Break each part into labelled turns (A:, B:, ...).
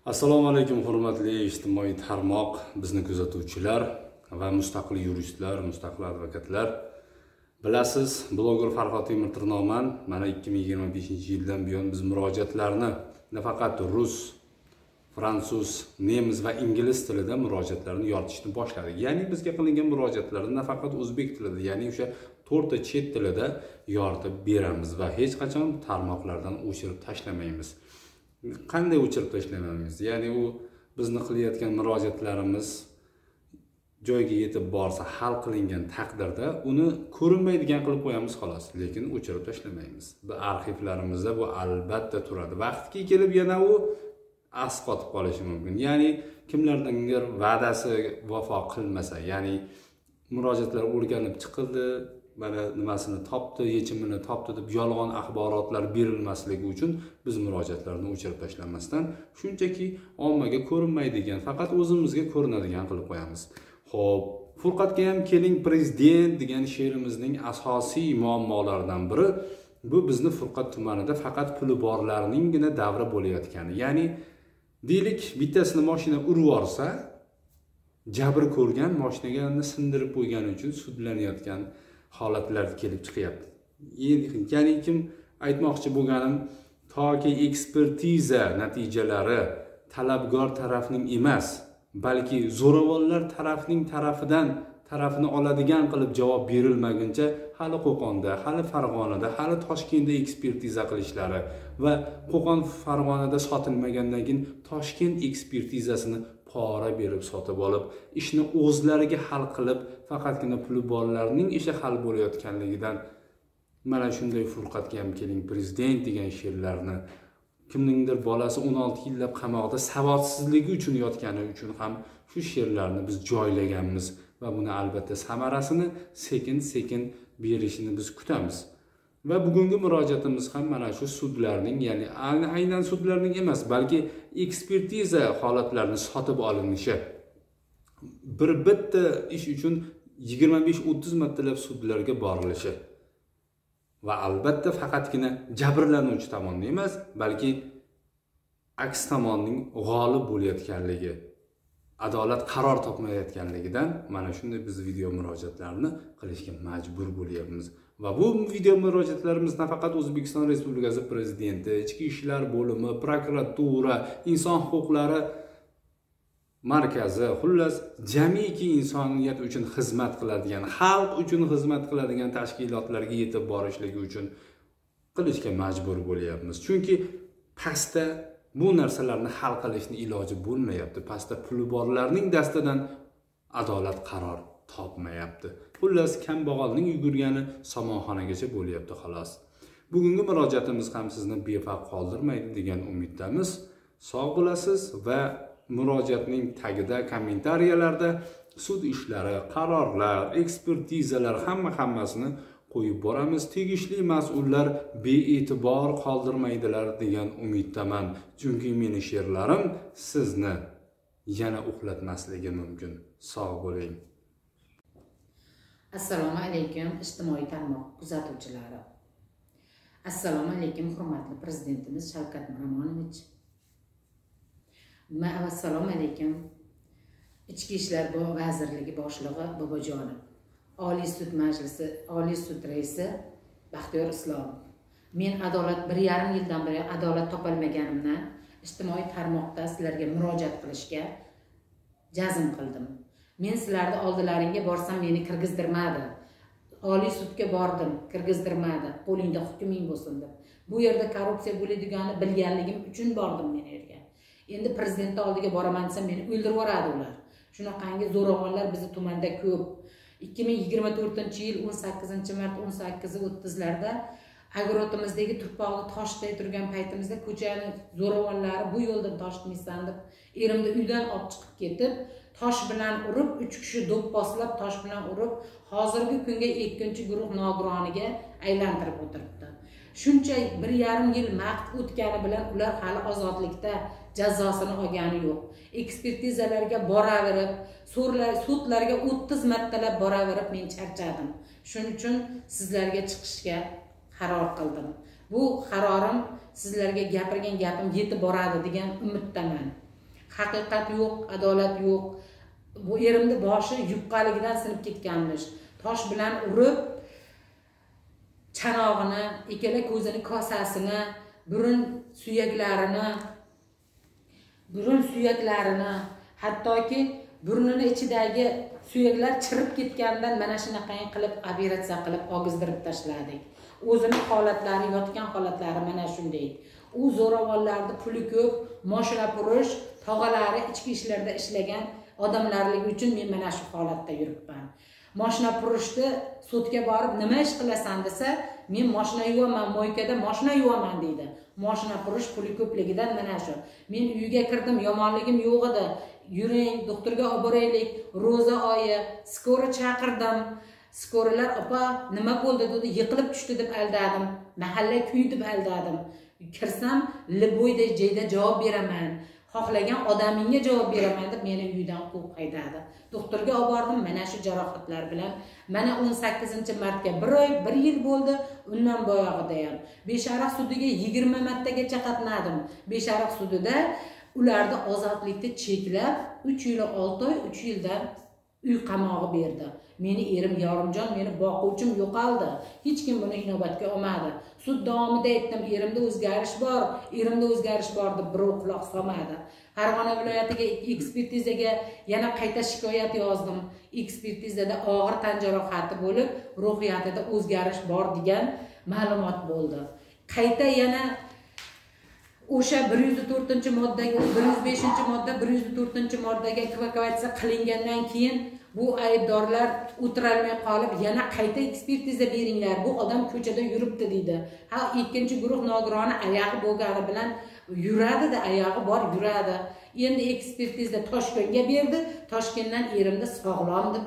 A: Assalomu alaykum hurmatli ijtimoiy tarmoq, bizni kuzatuvchilar va mustaqil yuristlar, mustaqil advokatlar. Bilasiz, bloger Farhod Temir Tirnoman mana 2025-yildan buyon biz murojaatlarni nafaqat rus, fransuz, nemis va ingliz tilida murojaatlarni yoritishni boshladik. Ya'ni bizga qilingan murojaatlarni nafaqat o'zbek tilida, ya'ni o'sha 4 ta chet tilida yoritib beramiz va hech qachon tarmoqlardan o'chirib tashlamaymiz. Qanday o'chirib tashlamaymiz? Ya'ni u bizni qilayotgan murojaatlarimiz joyga yetib borsa, hal qilingan taqdirda uni ko'rinmaydigan qilib qo'yamiz xolos, lekin o'chirib tashlamaymiz. Bu arxivlarimizda bu albatta turadi. Vaqtga kelib yana u asqotib qolishi mumkin. Ya'ni kimlardandir va'dasi vafo qilmasa, ya'ni murojaatlar o'rganib chiqildi, mana nimasini topdi, yechimini topdi deb yolg'on axborotlar berilmasligi uchun biz murojaatlarni o'chirib tashlamasdan shunchaki ommaga ko'rinmaydigan, faqat o'zimizga ko'rinadigan qilib qo'yamiz. Xo'p, Furqatga ham keling prezident degan she'rimizning asosiy muammolaridan biri bu bizni Furqat tumanida faqat puli borlarninggina davri bo'layotgani. Ya'ni deylik, bittasini mashina urib yorsa, jabr ko'rgan mashinaga sindirib qo'ygani uchun sudlanayotgan holatlar kelib chiqyapti. Ya'ni kim aytmoqchi bo'lganim, toki ekspertiza natijalari talabgor tarafning emas, balki zo'ravonlar tarafini oladigan qilib javob berilmaguncha hali Qo'qonda, hali Farg'onada, hali Toshkentda ekspertiza qilishlari va Qo'qon Farg'onada sotilmagandan keyin Toshkent ekspertizasini pora berib sotib olib, ishni o'zlariga hal qilib, faqatgina puli borlarning ishi hal bo'layotganligidan mana shunday Furqatga ham keling prezident degan she'rlarni kimningdir bolasi 16 yillab qamoqda savodsizligi uchun yotgani uchun ham shu she'rlarni biz joylaganmiz va buni albatta samarasini sekin-sekin berishini biz kutamiz. Va bugungi murojaatimiz ham mana shu sudlarning, ya'ni aynan sudlarning emas, balki ekspertiza holatlarini sotib olinishi. Bitta ish uchun 25-30 martalab sudlarga borilishi. Va albatta faqatgina jabrlanuvchi tomonning emas, balki aks tomonning g'olib bo'layotganligi, adolat qaror topmayotganligidan mana shunday biz video murojaatlarni qilishga majbur bo'lyapmiz. Va bu video murojaatlarimiz nafaqat O'zbekiston Respublikasi prezidenti, Ichki ishlar bo'limi, prokuratura, inson huquqlari markazi, xullas jamiki insoniyat uchun xizmat qiladigan, xalq uchun xizmat qiladigan tashkilotlarga yetib borishligi uchun qilishga majbur bo'lyapmiz. Chunki pastda bu narsalarni hal qilishning iloji bo'lmayapti. Pastda puli borlarning dastidan adolat qaror topmayapti. Xullas kambag'alning yugurgani somonxonagacha bo'lyapti xolos. Bugungi murojaatimiz ham sizni befarq qoldirmaydi degan umiddamiz. Sog' bo'lasiz va murojaatning tagida, kommentariyalarda sud ishlari, qarorlar, ekspertizalar hammasini qo'yib boramiz. Tegishli mas'ullar bee'tibor qoldirmaydilar degan umiddaman. Chunki meni she'rlarim sizni yana uxlatmasligi mumkin. Sog' bo'ling.
B: Assalomu alaykum ijtimoiy tarmoq kuzatuvchilari. Assalomu alaykum hurmatli prezidentimiz Shavkat Miromonovich. Assalomu alaykum Ichki ishlar vazirligi boshlig'i Bobojonov. Oliy sud majlisi, Oliy sud raisi Baxtiyor Islomov. Men 1,5 yildan beri adolat topolmaganimdan ijtimoiy tarmoqda sizlarga murojaat qilishga jazm qildim. Men sizlarni oldilaringga borsam meni kirgizdirmadi. Oliy sudga bordim, kirgizdirmadi. Qo'lingda hukming bo'lsin deb. Bu yerda korrupsiya bo'ladiganini bilganligim uchun bordim men yerga. Endi prezident oldiga boraman desam meni o'ldirib yuboradi ular. Shunaqangi zo'ravonlar bizni tumanda ko'p. 2024-yil 18-mart 18:30larda agrotimizdagi turpoqni toshday turgan paytimizda ko'chani zo'ravonlari bu yo'ldan toshmaysan deb erimni uydan olib chiqib ketib, tosh bilan urib, 3 kishi do'pposlab tosh bilan urib, hozirgi kunga 2-guruh nogironiga aylantirib o'tiribdi. Shuncha 1,5 yil vaqt o'tgani bilan ular hali ozodlikda, jazosini olgani yo'q. Ekspertizalarga boraverib, sudlarga 30 martalab boraverib men charchadim. Shuning uchun sizlarga chiqishga qaror qildim. Bu qarorim sizlarga gapirgan gapim yetib boradi degan umiddaman. haqiqat yo'q, adolat yo'q. Bu erimni boshi yupqaligidan sinib ketganmish. Tosh bilan urib, chanog'ini, ikkala ko'zini kosasini, burun suyaklarini, hattoki burnini ichidagi suyaklar chirib ketgandan mana shunaqa qilib operatsiya qilib og'izdirib tashladik. O'zini holatlari, yotgan holatlari mana shunday. U zo'ravonlarning puli ko'p, mashina purish, tog'alari ichki ishlarda ishlagan odamlarligi uchun men mana shu holatda yuribman. Mashina purishni sudga borib nima ish qilasan desa, men mashina yuvaman, mo'ykada mashina yuvaman deydi. Mashina purish puli ko'pligidan mana shu. Men uyga kirdim, yomonligim yo'q edi. Yuring, doktorga olib boraylik. Ro'za oyi, skora chaqirdim. Skoralar opa nima bo'ldi dedi, yiqilib tushdi deb aldadim. Mahalla kuy deb aldadim. Kirsam, liboyda joyda javob beraman. Xohlagan odamingga javob beraman deb meni uydan quvib haydadi. Doktorga olib bordim, mana shu jarohatlar bilan. Mana 18-martga 1 oy, 1 yil bo'ldi. Undan boyog'ida ham. Beshariq sudiga 20 martagacha qatnadim. Beshariq sudida ularni ozodlikda cheklab 3 yil 6 oy, 3 yildan uy qamog'i berdi. Meni erim Yorimjon, meni boquvchim yo'qoldi. Hech kim buni inobatga olmadi. Sud davomida aytdim, erimda o'zgarish bor deb birov quloq solmadi. Farg'ona viloyatiga ekspertizaga yana qayta shikoyat yozdim. Ekspertizada og'ir tan jarohati bo'lib, ruhiyatida o'zgarish bor degan ma'lumot bo'ldi. Qayta yana o'sha 104-moddaga, 105-modda, 104-moddaga evakuatsiya qilingandan keyin bu aybdorlar o'tirolmay qolib, yana qayta ekspertiza beringlar. Bu odam ko'chada yuribdi deydi. Ha, ikkinchi guruh nogironi oyog'i bo'lgani bilan yuradi-da, oyog'i bor yuradi. Endi ekspertiza Toshkentga berdi. Toshkentdan erimni sog'lom deb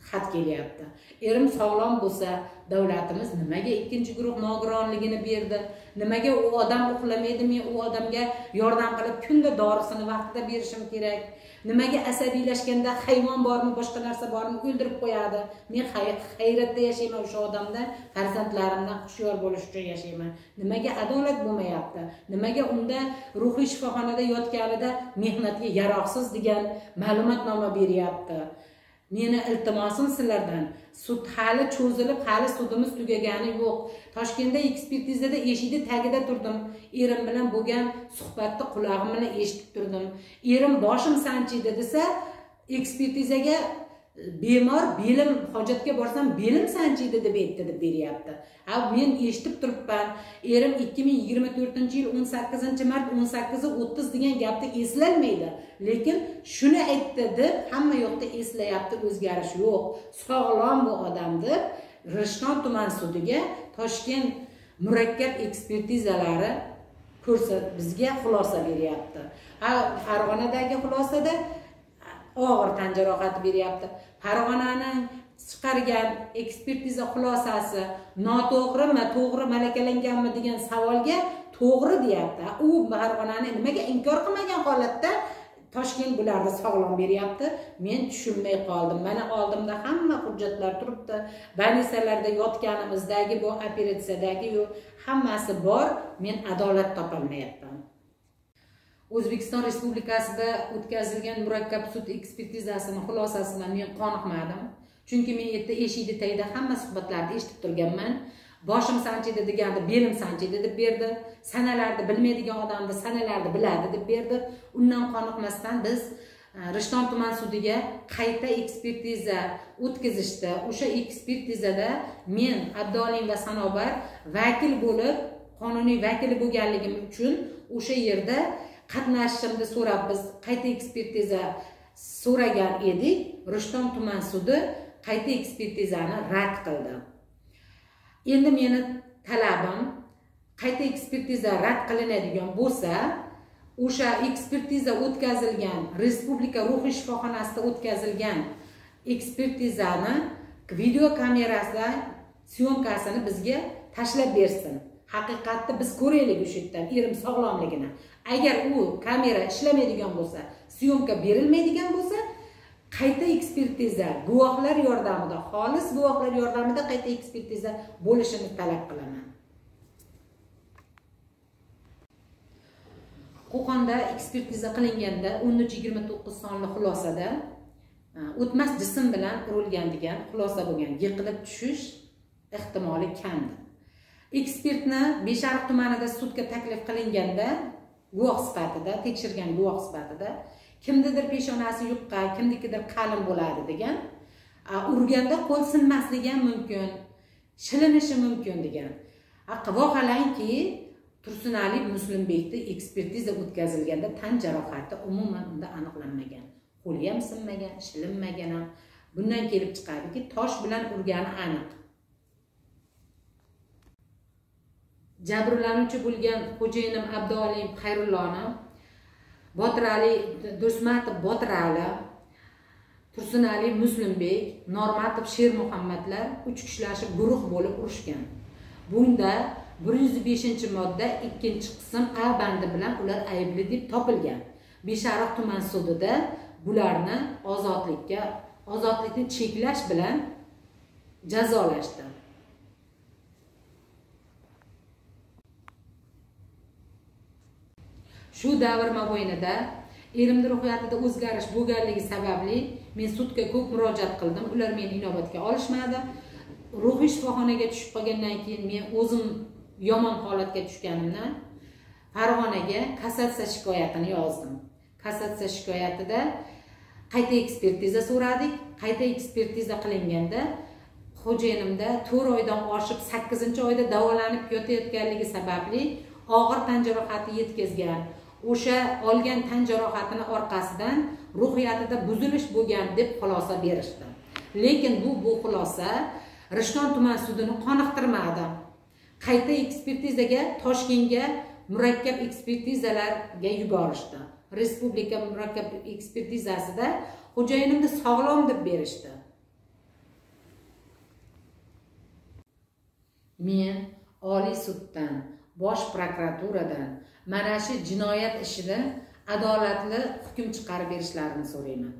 B: xat kelyapti. Erim sog'lom bo'lsa, davlatimiz nimaga ikkinchi guruh nogironligini berdi? Nimaga u odam uxlamaydi? Men u odamga yordam qilib kunda dorisini vaqtida berishim kerak. Nimaga asabiylashganda hayvon bormi, boshqa narsa bormi o'ldirib qo'yadi? Men hayratda yashayman o'sha odamda, farzandlarimdan hushyor bo'lish uchun yashayman. Nimaga adolat bo'lmayapti? Nimaga unda ruhiy shifoxonada yotganida mehnatga yaroqsiz degan ma'lumotnoma beryapti? Meni iltimosim sizlardan, sud hali cho'zilib, hali sudimiz tugagani yo'q. Toshkentda ekspertizada eshikning tagida turdim. Erim bilan bo'lgan suhbatni qulog'im bilan eshitib turdim. Erim boshim sanchiydi desa, ekspertizaga bemor belim hojatga borsam belim sanchiydi deb aytdi deb beryapti. Ha, men eshitib turibman. Erim 2024-yil 18-mart 18:30 degan gapni eslalmaydi. Lekin shuni aytdi deb hamma yoqda eslayapti, o'zgarish yo'q. Sog'lom bu odam deb Rishton tuman sudiga Toshkent murakkab ekspertizalari bizga xulosa beryapti. Ha, Farg'onadagi xulosada og'ir tan jarohati beryapti. Farg'onaning chiqargan ekspertiza xulosasi noto'g'rimi, to'g'ri malakalanganmi degan savolga to'g'ri deyapti. U Farg'onani nimaga inkor qilmagan holatda Toshkent bularni sog'lom beryapti? Men tushunmay qoldim. Mana oldimda hamma hujjatlar turibdi. Banisalarda yotganimizdagi bu operatsiyadagi hammasi bor. Men adolat topolmayapman. O'zbekiston Respublikasida o'tkazilgan murakkab sud ekspertizasining xulosasidan men qoniqmadim. Chunki men yerda eshikni tagida hamma suhbatlarni eshitib turganman. Boshim sanchiydi deganda belim sanchiydi deb berdi. Sanalarni bilmaydigan odamni sanalarni biladi deb berdi. Undan qoniqmasdan biz Rishton tuman sudiga qayta ekspertiza o'tkazishdi. O'sha ekspertizada men Abdoliy va Sanobar vakil bo'lib, qonuniy vakili bo'lganligim uchun o'sha yerda qatnashishimni so'rab biz qayta ekspertiza so'ragan edik. Rishton tuman sudi qayta ekspertizani rad qildi. Endi meni talabim qayta ekspertiza rad qilinadigan bo'lsa, o'sha ekspertiza o'tkazilgan Respublika ruhiy shifoxonasida o'tkazilgan ekspertizani video kamerasida syomkasini bizga tashlab bersin. Haqiqatni biz ko'raylik o'sha yerdan, erim sog'lomligini. Agar u kamera ishlamaydigan bo'lsa, syomka berilmaydigan bo'lsa, qayta ekspertiza guvohlar yordamida, xolis guvohlar yordamida qayta ekspertiza bo'lishini talab qilaman. Qo'qonda ekspertiza qilinganda 1329 sonli xulosada o'tmas jism bilan urilgan degan xulosa bo'lgan. Yiqilib tushish ehtimoli kamdir. Ekspertni Beshariq tumanida sudga taklif qilinganda guvoh sifatida, tekshirgan guvoh sifatida kimnidir peshonasi yuqqa, kimnikidir qalin bo'ladi degan, urganda qo'l sinmasligi ham mumkin, shilinishi mumkin degan. Vaholanki Tursunali Muslimbekni ekspertiza o'tkazilganda tan jarohati umuman unda aniqlanmagan. Qo'li ham sinmagan, shilinmagan ham. Bundan kelib chiqadiki, tosh bilan urgani aniq. Jabrlanuvchi bo'lgan xo'jayinim Abdualiyev Xayrullohni Botir Ali Do'smatov Botir Ali, Tursunali Muslimbek, Normatov Shermuhammadlar 3 kishilashib guruh bo'lib urushgan. Bunda 105-modda 2-qism A bandi bilan ular aybli deb topilgan. Beshariq tuman sudida bularni ozodlikni cheklash bilan jazolashdi. Shu davr mobaynida erimning ruhiyatida o'zgarish bo'lganligi sababli men sudga ko'p murojaat qildim. Ular meni inobatga olishmadi. Ruhiy shifoxonaga tushib qolgandan keyin men o'zim yomon holatga tushganimdan Farg'onaga kassatsiya shikoyatini yozdim. Kassatsiya shikoyatida qayta ekspertiza so'radik. Qayta ekspertiza qilinganda xo'jayinimda 4 oydan oshib 8-oyda davolanib yotayotganligi sababli og'ir tan jarohati yetkazgan. O'sha olgan tan jarohatini orqasidan ruhiyatida buzilish bo'lgan deb xulosa berishdi. Lekin bu xulosa Rishton tuman sudini qoniqtirmadi. Qayta ekspertizaga Toshkentga murakkab ekspertizalarga yuborishdi. Respublika murakkab ekspertizasida xo'jayinimni sog'lom deb berishdi. Men Oliy suddan, Bosh prokuraturadan mana shu jinoyat ishida adolatli hukm chiqarib berishlarini so'rayman.